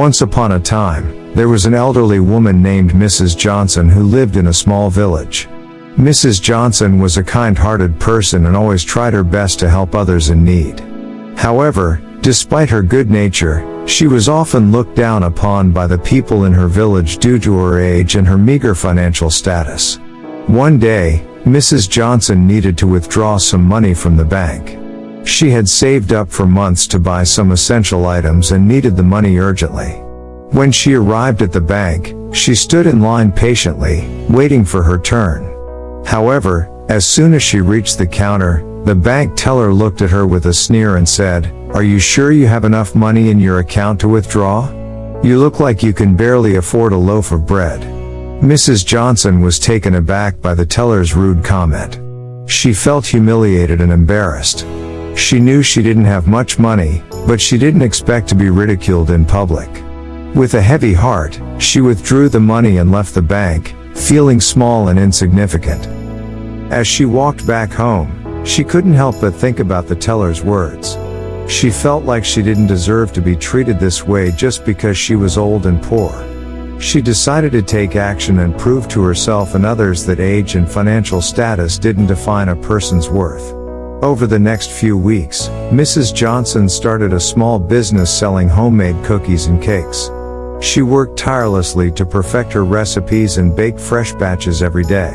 Once upon a time, there was an elderly woman named Mrs. Johnson who lived in a small village. Mrs. Johnson was a kind-hearted person and always tried her best to help others in need. However, despite her good nature, she was often looked down upon by the people in her village due to her age and her meager financial status. One day, Mrs. Johnson needed to withdraw some money from the bank. She had saved up for months to buy some essential items and needed the money urgently. When she arrived at the bank, she stood in line patiently, waiting for her turn. However, as soon as she reached the counter, the bank teller looked at her with a sneer and said, "Are you sure you have enough money in your account to withdraw? You look like you can barely afford a loaf of bread." Mrs. Johnson was taken aback by the teller's rude comment. She felt humiliated and embarrassed. She knew she didn't have much money, but she didn't expect to be ridiculed in public. With a heavy heart, she withdrew the money and left the bank, feeling small and insignificant. As she walked back home, she couldn't help but think about the teller's words. She felt like she didn't deserve to be treated this way just because she was old and poor. She decided to take action and prove to herself and others that age and financial status didn't define a person's worth. Over the next few weeks, Mrs. Johnson started a small business selling homemade cookies and cakes. She worked tirelessly to perfect her recipes and bake fresh batches every day.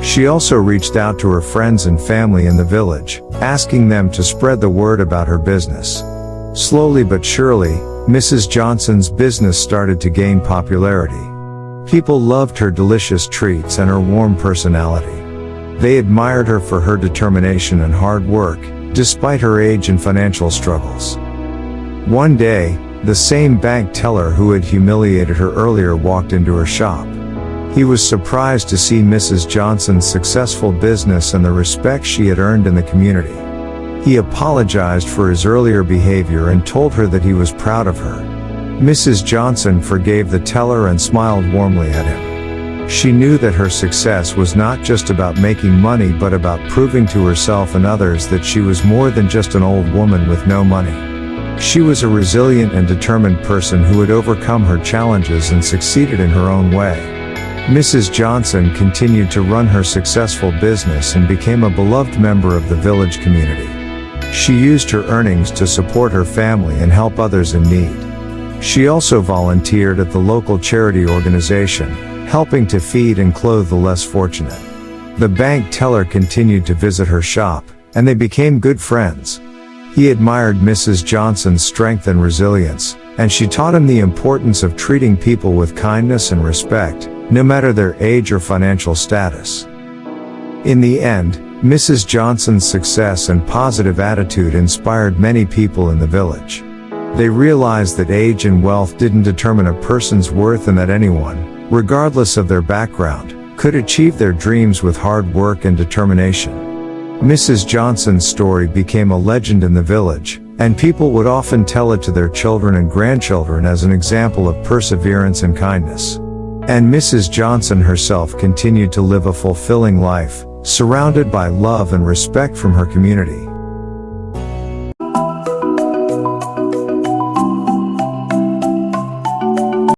She also reached out to her friends and family in the village, asking them to spread the word about her business. Slowly but surely, Mrs. Johnson's business started to gain popularity. People loved her delicious treats and her warm personality. They admired her for her determination and hard work, despite her age and financial struggles. One day, the same bank teller who had humiliated her earlier walked into her shop. He was surprised to see Mrs. Johnson's successful business and the respect she had earned in the community. He apologized for his earlier behavior and told her that he was proud of her. Mrs. Johnson forgave the teller and smiled warmly at him. She knew that her success was not just about making money but about proving to herself and others that she was more than just an old woman with no money. She was a resilient and determined person who had overcome her challenges and succeeded in her own way. Mrs. Johnson continued to run her successful business and became a beloved member of the village community. She used her earnings to support her family and help others in need. She also volunteered at the local charity organization, helping to feed and clothe the less fortunate. The bank teller continued to visit her shop, and they became good friends. He admired Mrs. Johnson's strength and resilience, and she taught him the importance of treating people with kindness and respect, no matter their age or financial status. In the end, Mrs. Johnson's success and positive attitude inspired many people in the village. They realized that age and wealth didn't determine a person's worth and that anyone, regardless of their background, could achieve their dreams with hard work and determination. Mrs. Johnson's story became a legend in the village, and people would often tell it to their children and grandchildren as an example of perseverance and kindness. And Mrs. Johnson herself continued to live a fulfilling life, surrounded by love and respect from her community.